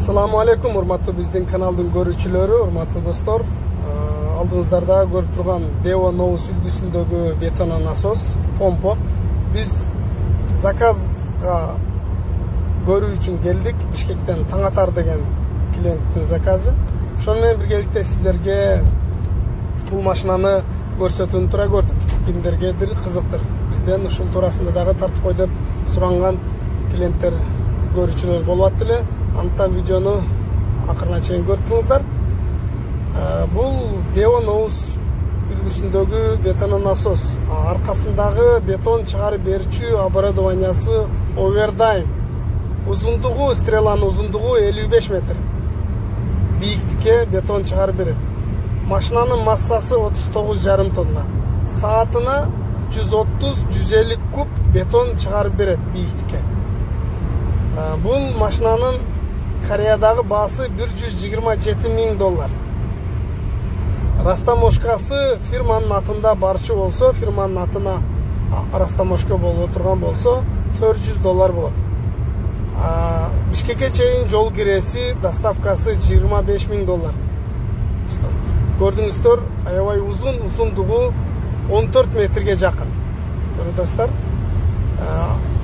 Assalamu alaikum, урматтуу биздин каналдын көрүүчүлөрү, урматтуу достор. Алдыңыздарда көрүп турган Devo Novus үлгүсүндөгү бетон насос помпа. Биз заказга көрүү үчүн келдик. Бишкектен Таңатар деген клиенттин заказы. Ошону менен биргеликте сиздерге бул машинаны көрсөтүүнү тура көрдүк. Кимдергедир кызыктыр. Бизден ушул туурасында дагы тартып кой деп суранган клиенттер, көрүүчүлөр болуп атты эле. Антан видеону акырына чейин көрүп туруңуздар. Бул Devo Novus үлгүсүндөгү бетон насос. Аркасындагы бетон чыгарып берүүчү оборудованиясы Overdime. Узундугу, стреланын узундугу 55 метр. Бийиктикке бетон чыгарып берет. Машинанын массасы 39,5 тонна. Саатына 130-150 куб бетон чыгарып берет бийиктикке. Бул машинанын Кореядагы баасы $127,000. Растаможкасы фирманын атында барчу болсо, фирманын атына растаможка болуп турган болсо $400 болот. Бишкекке чейин жол киреси, доставкасы $25,000. Көрдүңүздөр, аябай узун, узундугу 14 метрге жакын. Көрдүңүздөр.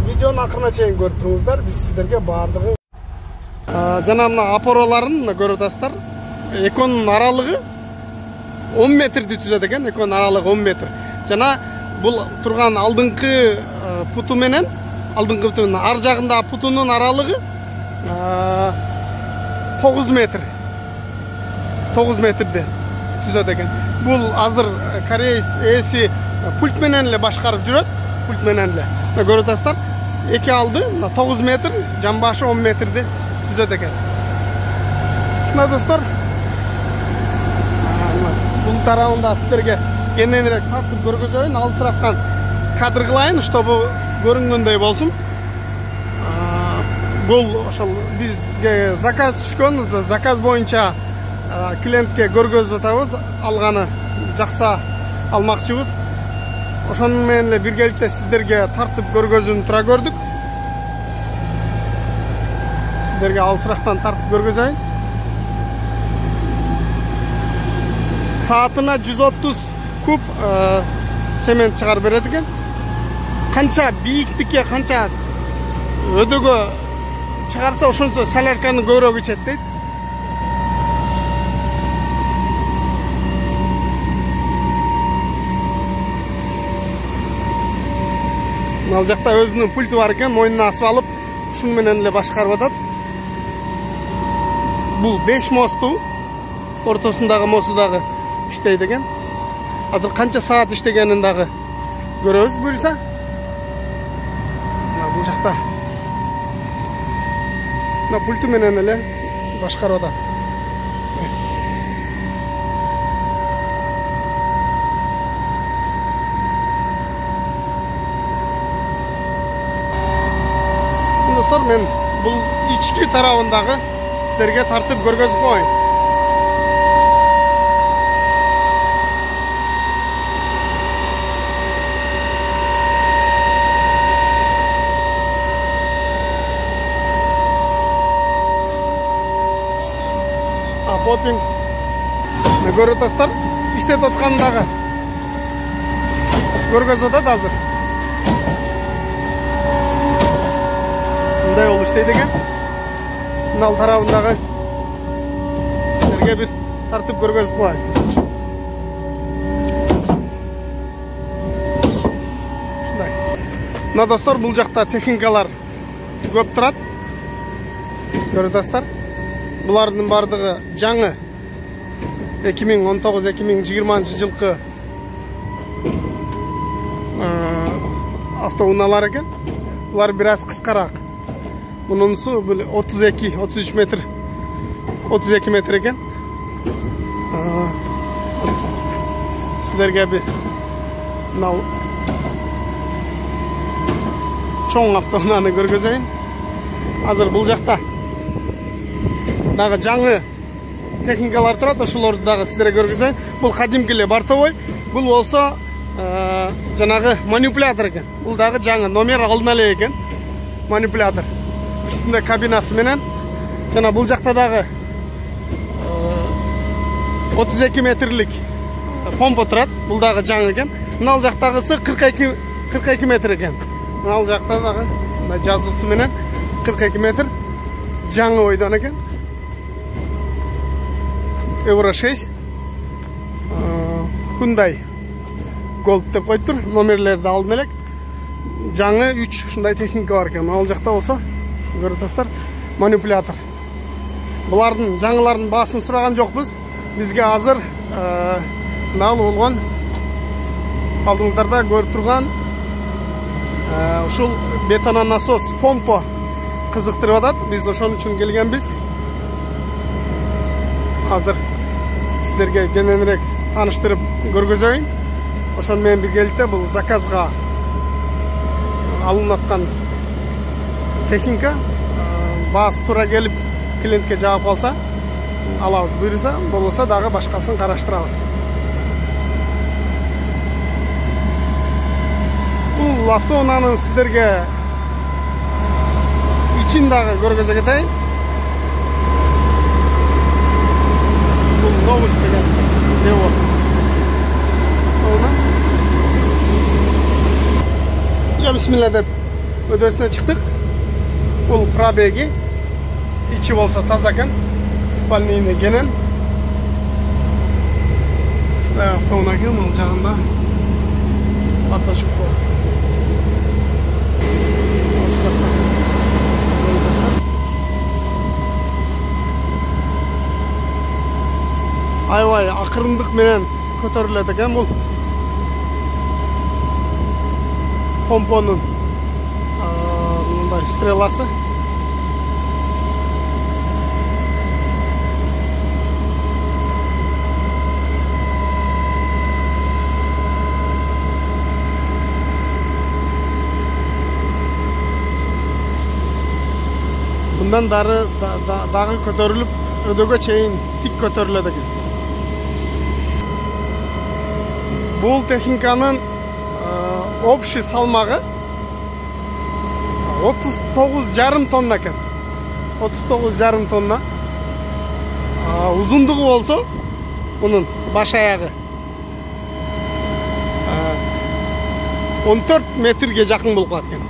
Видеону акырына чейин көрүп туруңуздар. Биз сиздерге баардыгын жана мына опораларын көрүп атасыздар. Экөөнүн аралыгы 10 метрди түзөт экен, экөөнүн аралыгы 10 метр. Жана бул турган алдыңкы путу менен, алдыңкы путунун ар жагындагы путунун аралыгы 9 метр. 9 метрди түзөт экен. Бул азыр корейс ээси пульт менен эле башкарып жүрөт, пульт менен эле. Көрүп атасыздар. Эки алды 9 метр, жамбашы 10 метрди түзөт экен. Ушундай достор, бул тарабында сиздерге кененирээк тартып көргөзөйүн, алысыраактан кадр кылайын, чтобы көрүнгөндөй болсун. Бул ошол бизге заказ түшкөн, заказ боюнча клиентке көргөзүп атабыз, алганы жакса алмакчыбыз. Ошону менен эле биргеликте сиздерге тартып көргөзүүнү тура көрдүк. Сиздерге алысыраактан тартып көргөзөйүн. Саатына 130 куб семент чыгарып берет экен. Канча бийиктикке, канча өдөгө чыгарса, ошончо солярканы көбүрөөк ичет дейт. Ал жакта өзүнүн пульту бар экен, мойнуна асып алып, ушуну менен эле башкарып атат. Бул 5 мосту, ортосундагы мосту дагы иштейт экен. Азыр канча саат иштегенин дагы көрөбүз буюрса. Бул жакта пульту менен эле башкарып атат. Достор, мен бул ички тарабындагы сиздерге тартып көргөзүп коеюн. Попинг көрүп атасыздар, иштетип атканын дагы көргөзүп атат азыр. Мындай болуп иштейт экен. Мына тарабындагы сиздерге бир тартып көргөзүп коеюн. Ушундай. Мына достор, бул жакта техникалар көп турат. Көрүп атасыздар. Булардын бардыгы жаңы 2019-2020 жылкы автоунаалар экен. Булар бир аз кыскараак. Мунунсу 32-33 метр, 32 метр экен. Сиздерге бир мына чоң автоунаны көргөзөйүн. Азыр бул жакта дагы жаңы техникалар турат, ошолорду дагы сиздерге көргөзөйүн. Бул кадимки эле бортовой, бул болсо жанагы манипулятор экен. Бул дагы жаңы номер алына эле экен. Манипулятор. Üstünde kabinası менен Жана бул жакта дагы 32 метрлик помпа турат. Бул дагы жаңы экен. Мына жактагысы 42 метр экен. Мына жакта дагы мына жазуусу менен 42 метр жаңы ойдон экен. Euro 6 Hyundai Gold деп коюптур. Номерлерди алдым элек. Жаңы 3 ушундай техника бар экен. Ал жакта болсо көрүп атасыздар, манипулятор. Булардын жаңылардын баасын сураган жокпуз. Бизге азыр мына болгон алдыңыздарда көрүп турган ушул бетононасос помпа кызыктырып атат. Биз ошон үчүн келгенбиз. Азыр сиздерге кененирээк таныштырып көргөзөйүн. Ошон менен биргеликте бул заказга алынып аткан техника. Баасы туура келип клиентке жаап калса алабыз, буйруса, болбосо дагы башкасын караштырабыз. Бул автоунаанын сиздерге ичин дагы көргөзө кетейин. Бул новус деген Devo. Я бисмилла деп өдөсүнө чыктык. Бул пробеги. Ичи болсо таза экен. Спальный кенен. Автоунаа экен, бул жагында аташып кой. Аябай акырындык менен көтөрүлөт экен бул помпонун мындай стреласы. Bundan дагы көтөрүлүп өдөгө чейин тик көтөрүлөт экен. Бул техниканын общий салмагы 39,5 тонна экен. 39,5 тонна. Узундугу болсо мунун баш аягы 14 метрге жакын болуп калат экен.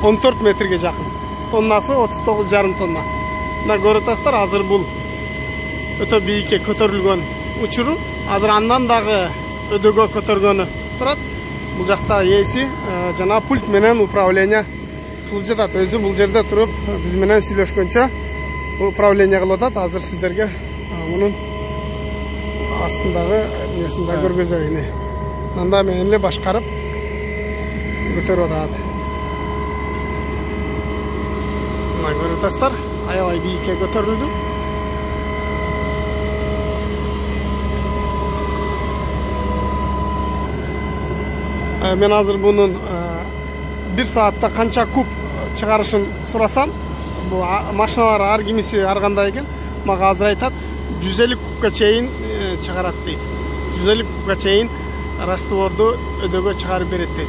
14 метрге жакын. Тоннасы 39,5 тонна. Мына көрүп атасыздар, азыр бул өтө бийикке көтөрүлгөн учуру. Азыр андан дагы өдөгө көтөргөнү турат. Бул жакта эси жана пульт менен управление кылып жатат. Өзү бул жерде туруп биз менен сүйлөшкөнчө управление кылып атат. Азыр сиздерге мунун астындагы несин да көргөзөйүн. Мында менен эле башкарып көтөрүп атат. Мына көрүп атасыздар, аябай бийикке көтөрүлдү. Мен азыр бунун 1 саатта канча куб чыгарышын сурасам, бул машиналар ар кимиси ар кандай экен. Мага азыр айтат 150 кубка чейин чыгарат дейт. 150 кубка чейин растворду өдөгө чыгарып берет дейт.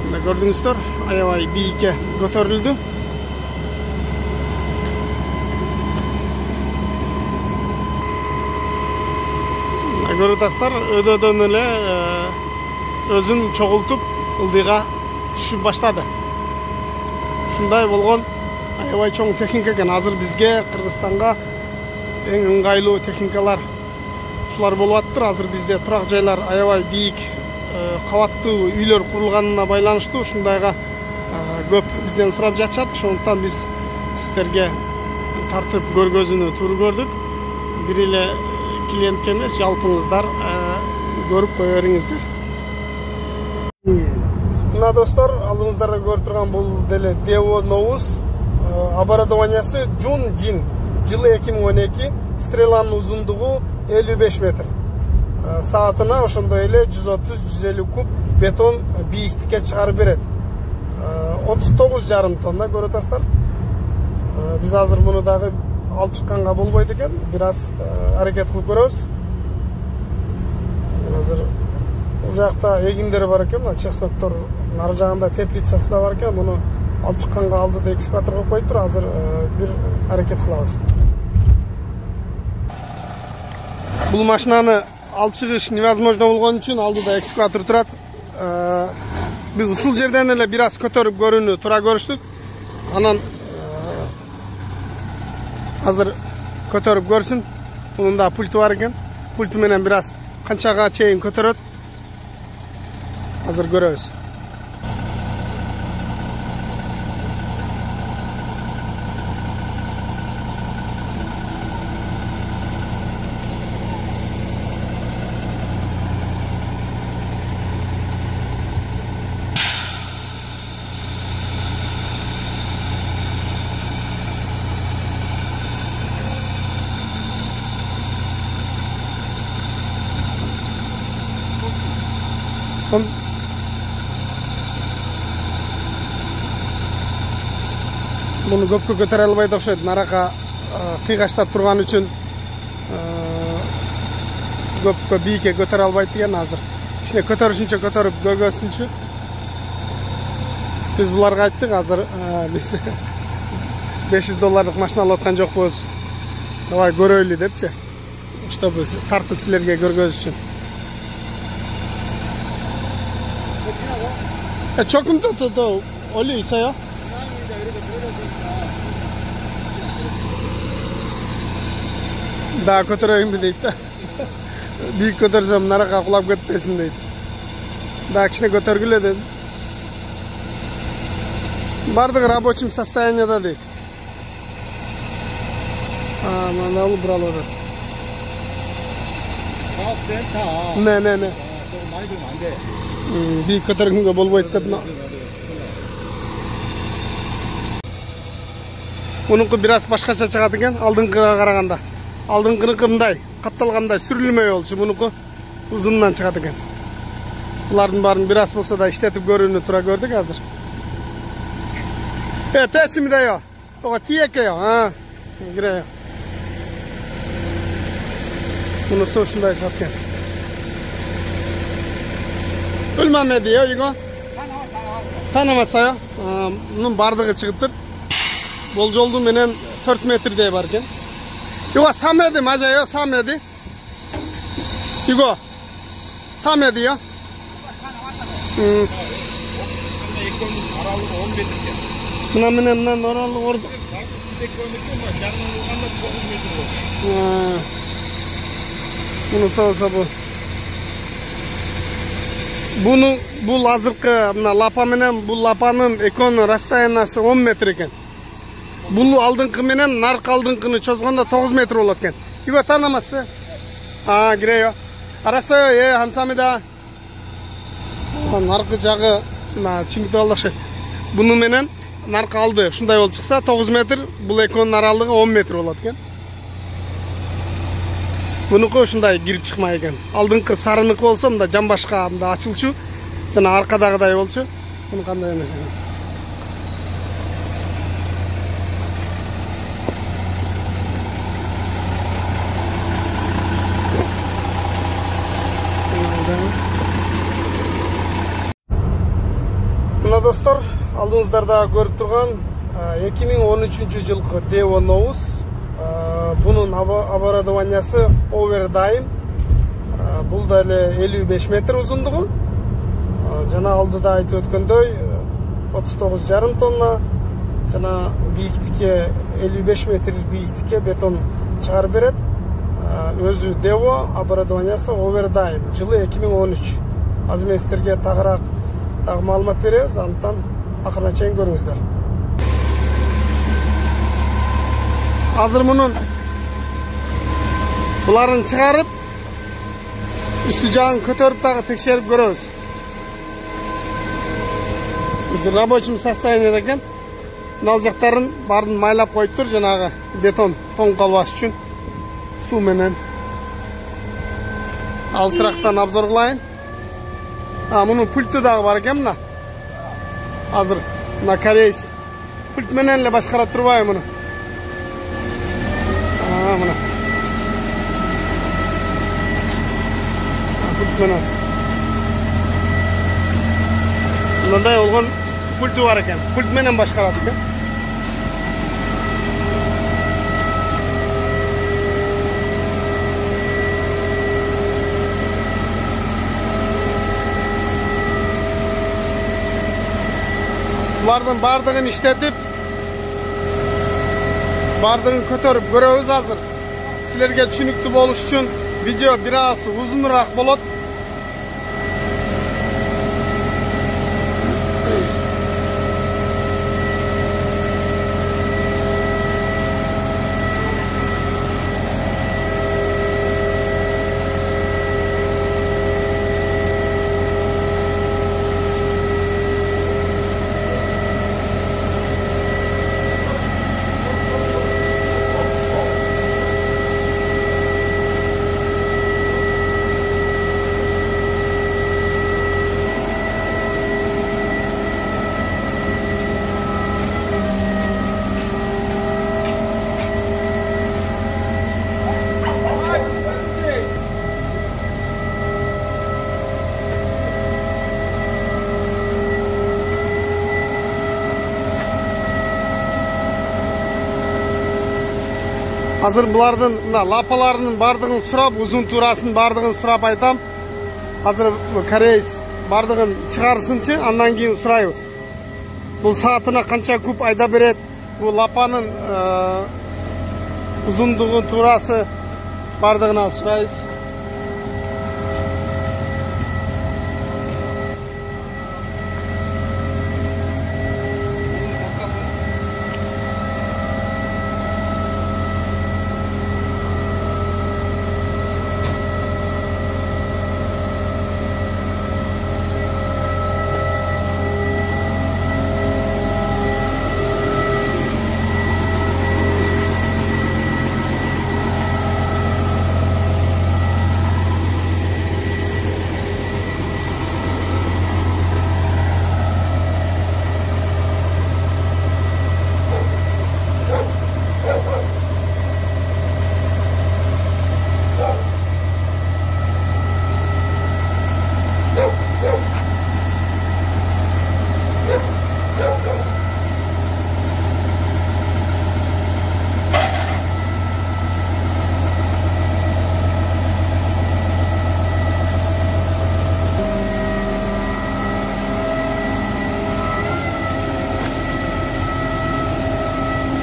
Мына көрдүңүздөр, аябай бийикке көтөрүлдү. Көрүп атасыздар, өдөдөн эле өзүн чогултуп ылдыйга түшүп баштады. Ушундай болгон аябай чоң техника экен. Азыр бизге Кыргызстанга эң ыңгайлуу техникалар ушулар болуп аттыр. Азыр бизде турак жайлар аябай бийик, кабаттуу үйлөр курулганына байланыштуу ушундайга көп бизден сурап жатышат. Ошондуктан биз сиздерге тартып көргөзүүнү туура көрдүк. Бир эле клиентке эмес, жалпыңыздар көрүп кое бериңиздер. Мына достор, алдыңыздарда көрүп турган бул деле Devo Novus. Оборудованиясы Junjin. Жылы 2012, стреланын узундугу 55 метр. Саатына ошондой эле 130-150 куб бетон бийиктикке чыгарып берет. 39,5 тонна көрүп атасыздар. Биз азыр муну дагы алып чыкканга болбойт экен. Бир аз аракет кылып көрөбүз. Азыр бул жакта эгиндер бар экен, мына чесноктор ар жагында теплицасы да бар экен. Муну алып чыкканга алдыда экскаваторго коюп туруп азыр бир аракет кылабыз. Бул машинаны алып чыгыш невозможно болгон үчүн алдыда экскаватор турат. Биз ушул жерден эле бир аз көтөрүп көрүүнү туура көрүштүк. Анан азыр көтөрүп көрсүн. Bunun da pultu var ekan. Pultu менен biraz kançaga чейин көтөрөт. Азыр көрөбүз. Bunu көпкө көтөрө албайт окшойт. Нарака кыйгаштап турган үчүн көпкө бийикке көтөрө албайт экен азыр. Кичине көтөрүшүнчө көтөрүп көргөзсүнчү. Биз буларга айттык, азыр биз $500 машина алып аткан жокпуз. Давай көрөйлү депчи. Чтобы тартып силерге көргөзүш үчүн. Чокум то Оли исая. Да, көтөрөйүн дейт да. Бийик көтөрсөм наракка кулап кетпесин дейт. Да, кичине көтөргүлө дедим. Бардыгы рабочим состоянияда дейт. Мына алып буралып атат. Не. Бийик көтөргөнгө болбойт деп. Мунуку бир аз башкача чыгат экен, алдыңкыга караганда. Алдыңкыныкы мындай катталгандай сүрүлмөй болчу, мунуку узундан чыгат экен. Булардын баарын бир аз болсо да иштетип көрүүнү туура көрдүк азыр. Тесими да yo. Ого тиеке yo. Гире. Мунусу ушундай чыгат экен. Өлмөмеди yo, Иго. Танымаса yo. Мунун бардыгы чыгыптыр. Болжолду менен 4 метрдей бар экен. Иго самеди мажа yo, самеди. Иго. Самеди yo. Мына менен мындан оралып орду. Муну соосо бу. Бул азыркы мына лапа менен бул лапанын экөөнүн расстояниясы 10 метр экен. Бул алдыңкы менен наркы алдыңкыны чозгондо 9 метр болот экен. Иго таанамасызбы? Киреyo. Арасы хансамида. Наркы жагы мына чиңдеп алышат. Буну менен наркы алды ушундай болуп чыкса 9 метр, бул экөөнүн аралыгы 10 метр болот экен. Мунуку ушундай кирип чыкмай экен. Алдыңкы сарыныкы болсо мында жамбашка мында ачылчу, жана аркадагыдай болчу. Муну кандай эмес экен. Мына достор, алдыңыздарда көрүп турган 2013 жылкы Devo Nous. Bunun оборудованиясы Overdime. Бул да эле 55 метр узундугу. Жана алдыда айтып өткөндөй 39,5 тонна. Жана бийиктикке 55 метр бийиктикке бетон чыгарып берет. Өзү Devo, оборудованиясы Overdime. Жылы 2013. Азыр мен силерге тагыраак маалымат беребиз, антан акырына чейин көрүңүздөр. Азыр мунун буларын чыгарып, үстү жагын көтөрүп дагы текшерип көрөбүз. Бул рабочий состоянияда экен. Мына жактарын баарын майлап коюптур, жанагы бетон тоң калбаш үчүн. Суу менен алысырактан обзор кылайын. Мунун пульту дагы бар экен мына. Азыр мына корейс пульт менен эле башкара турбайбы муну. Мына. Пульт менен. Мындай болгон пульту бар экен. Пульт менен башкарат экен. Bulardan bardığın işletip bardığın kötörüp göröbüz azır. Sizlerge түшүнүктүү болуш үчүн видео бир аз узунураак болот. Hazır bulardın lapalarının bardığın surap, uzun turaсын bardığın surap айтам. Hazır koreys bardığın çıkarsınçı, andan keyin surayбыз. Bu saatine kança көп ayda berет? Bu lapanın uzunluğu turası bardığına surayбыз.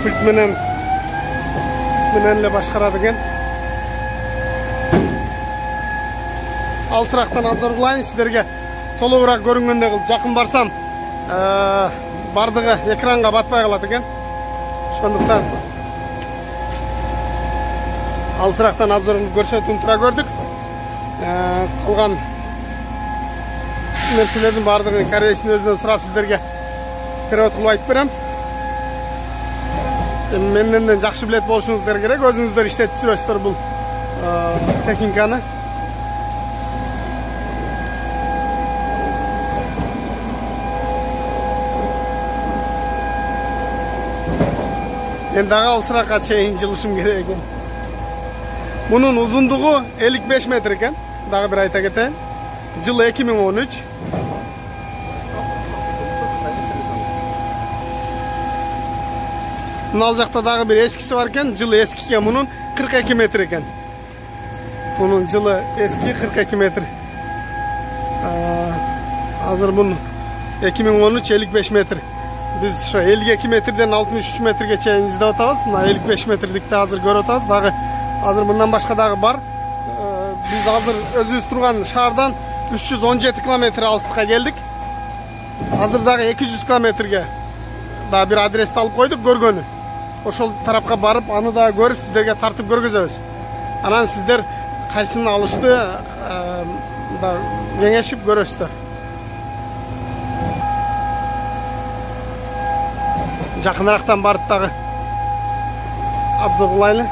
Pult menenle başkarады eкен. Алысырактан обзор кылайын сиздерге. Толугураак көрүнгөндөй кылып жакын барсам, бардыгы экранга батпай калат экен. Ошондуктан алысырактан обзор кылып көрсөтүүнү тура көрдүк. Калган нерселердин бардыгын корейстин өзүнөн сурап сиздерге перевод кылып айтып берем. Menden жақсы білет болушуңуздар керек. Өзүңүздөр иштетип жүрөсүздөр бул техниканы. Мен дагы алысыраакка чейин жылышым керек экен. Мунун узундугу 55 метр экен. Дагы бир айта кетейин. Жылы 2013. Al жақта дағы bir eskisi var eкен, жылы eskiga bunun 42 metr eкен. Bunun жылы eski 42 metr. Hazır bunun 2013 55 metr. Biz şu 52 metrden 63 metrege çeyin izde otağız. 55 metrlikte hazır görüp otağız. Hazır bundan başka dağı var. Biz hazır özümüz turgan şahardan 317 kilometre alıstıkka geldik. Hazır dağı 200 kilometrege daha bir adres alıp koyduk görgөнү. Ошол тарапка барып, аны да көрүп сиздерге тартып көргөзөбүз. Анан сиздер кайсысын алышты да кеңешип көрөсүздөр. Жакынырактан барып дагы обзор кылайлы.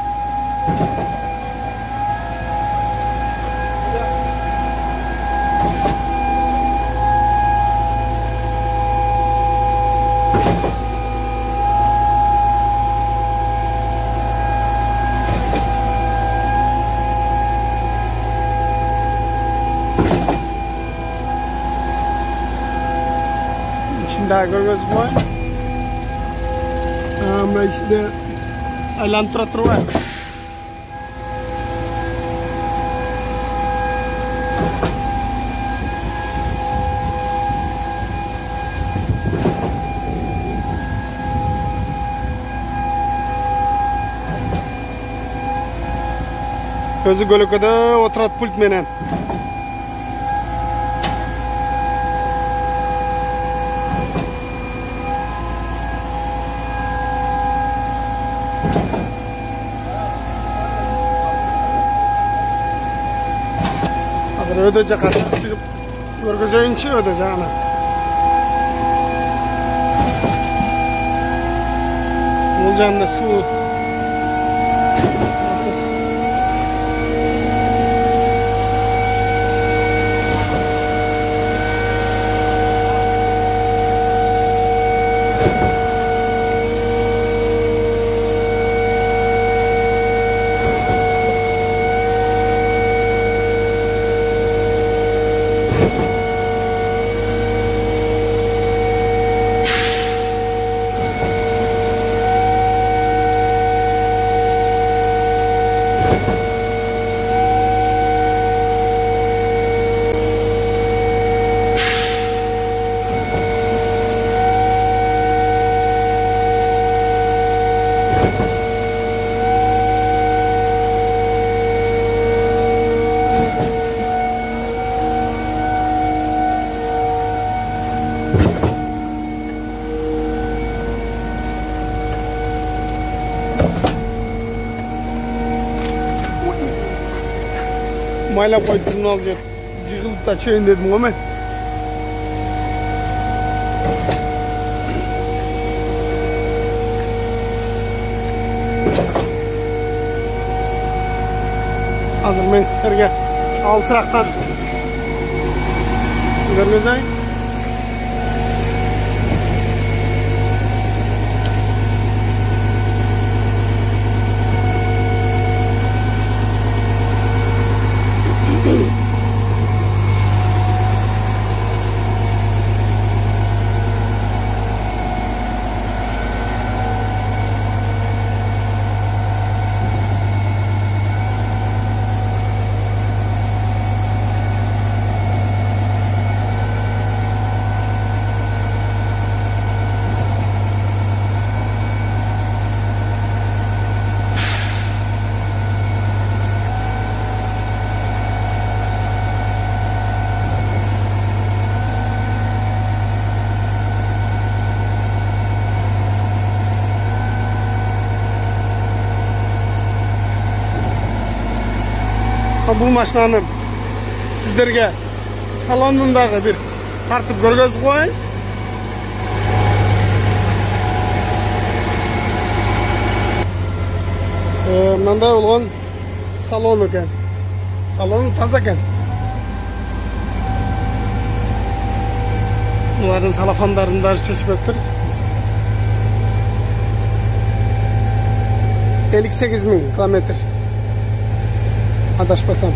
Daha görüyoruz bu. Ama işte alantra var. Özü gölükede oturat pult menen. Hazır öde jakası çıkıp görgüzeyinçi öde jana. Bul janında su. Mayla koydum alacak. Cıgılıp da çayın dedim ama. Hazır men sizlerge alsıraktan görmezay. Bu maşinanın sizlerge salonundagı bir tartip görgözüp koyayım. Mınday bolğon salon eken. Salonu taza eken. Bunların salafandarını çeşmektir. 58.000 kilometre. Adaşmasam.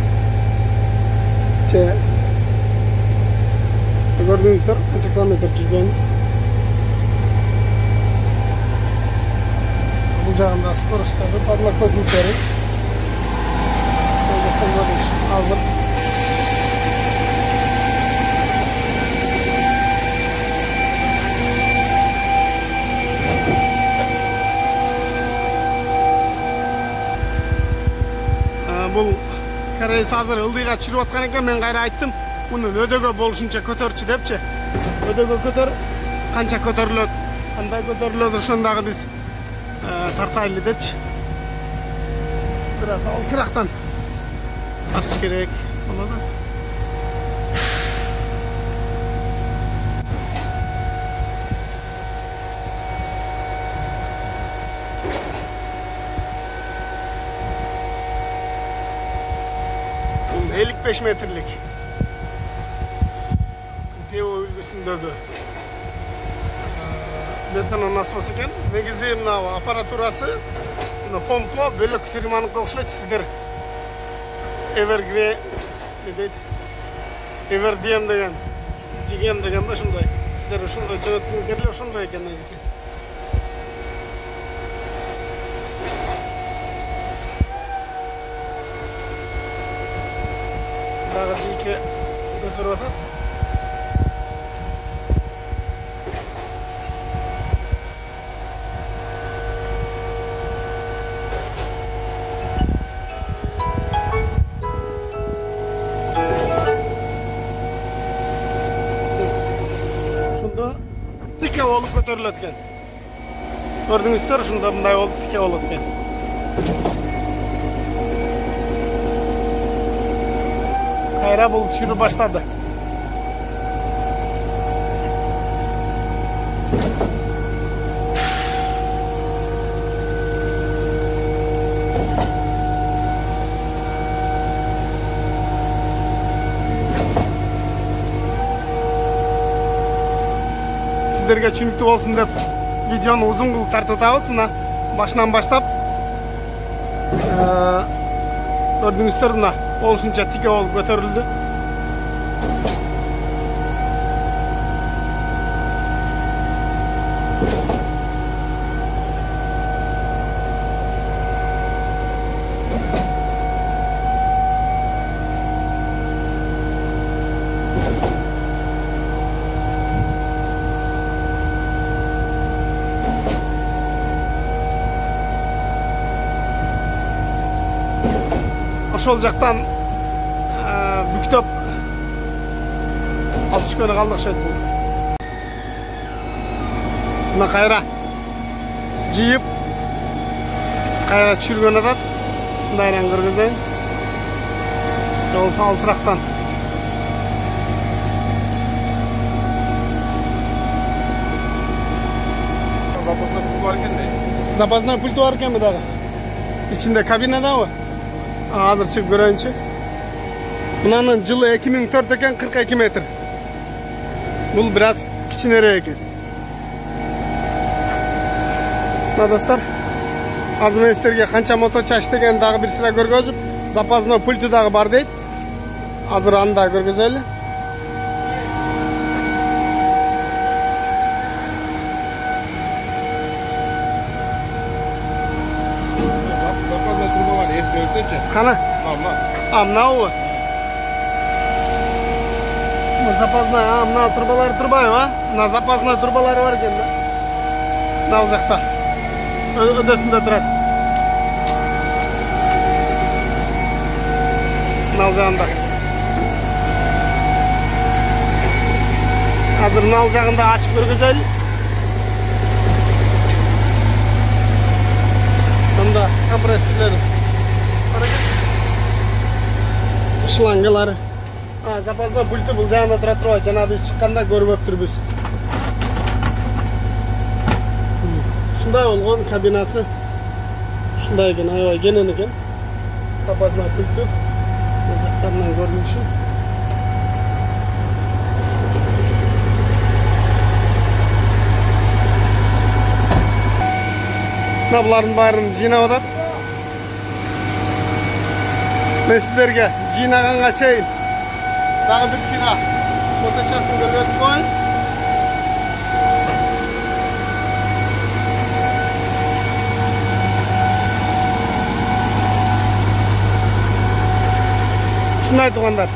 Gördüğünüzler kaç kilometre жүрген. Bu жағында скоростағы подлокотниктері. Hazır. Bu Karayız hazır ылдыйга чырып аткан экен, мен кайра айттым, муну өдөгө болушунча көтөрчү депчи. Өдөгө көтөр, канча көтөрүлөт, кандай көтөрүлөт, ошондагы биз тартайлы депчи. Biraz алсырактан тартыш керек. Болду. Bu 55 metrelik Teo үлгүсүндөгү бетон насос экен. Негизи мына аппаратурасы помпа бөлөк фирманыкына окшойт. Сиздер Evergreen Everdian деген да ушундай. Сиздер ушундай жөнөттүңүздөр эле ошондой экен негизи. Дагы бийикке көтөрүп атат. көтөрүлөт экен. Көрдүңүздөр, ушунда мындай болуп тике болот экен. Кайра бул түшүрүп баштады. Сіздерге түшүнүктүү болсун деп видеону узун кылып тартып атабыз. Мына башынан баштап көрдүңүздөр, мына болушунча тике болуп көтөрүлдү. Ошол жактан бүктөп алып түшкөнү калды окшойт бул. Мына кайра жыйып, кайра түшүргөн атат. Мындайынан кыргызайын. Жол алысырактан. Запасной пульт бар экен да. Запасной пульт бар экенби дагы? Ичинде кабинадабы? Азыр чыгып көрөйүнчү. Мынанын жылы 2004 экен, 42 метр. Бул бир аз кичинерээк экен. Мына достор, азыр мен силерге канча моточаш деген дагы бир сыра көргөзүп, запасной пульту дагы бар дейт. Азыр аны да көргөзөлү. Кана? Мынабы? Запасной, мына турбалары турбайбы, а? Мына запасной турбалары бар экен да. Мына ал жакта. Өдөсүндө турат. Мына ал жагында. Азыр мына ал жагында ачып көргөзөлү. Мында компрессорлор. Шлангалары. Запасной пульты бул жагында тура турат. Жана биз чыкканда көрүп өптүрбүз. Ушундай болгон кабинасы. Ушундай экен, аябай кенен экен. Запасной пульты. Бул жактарынан көрүнүшү. Булардын баарын жыйнап атат. Мен сіздерге жинағанға чейін дағы бір сыра моточасын көргөзүп коеюн. Ушундай туугандар,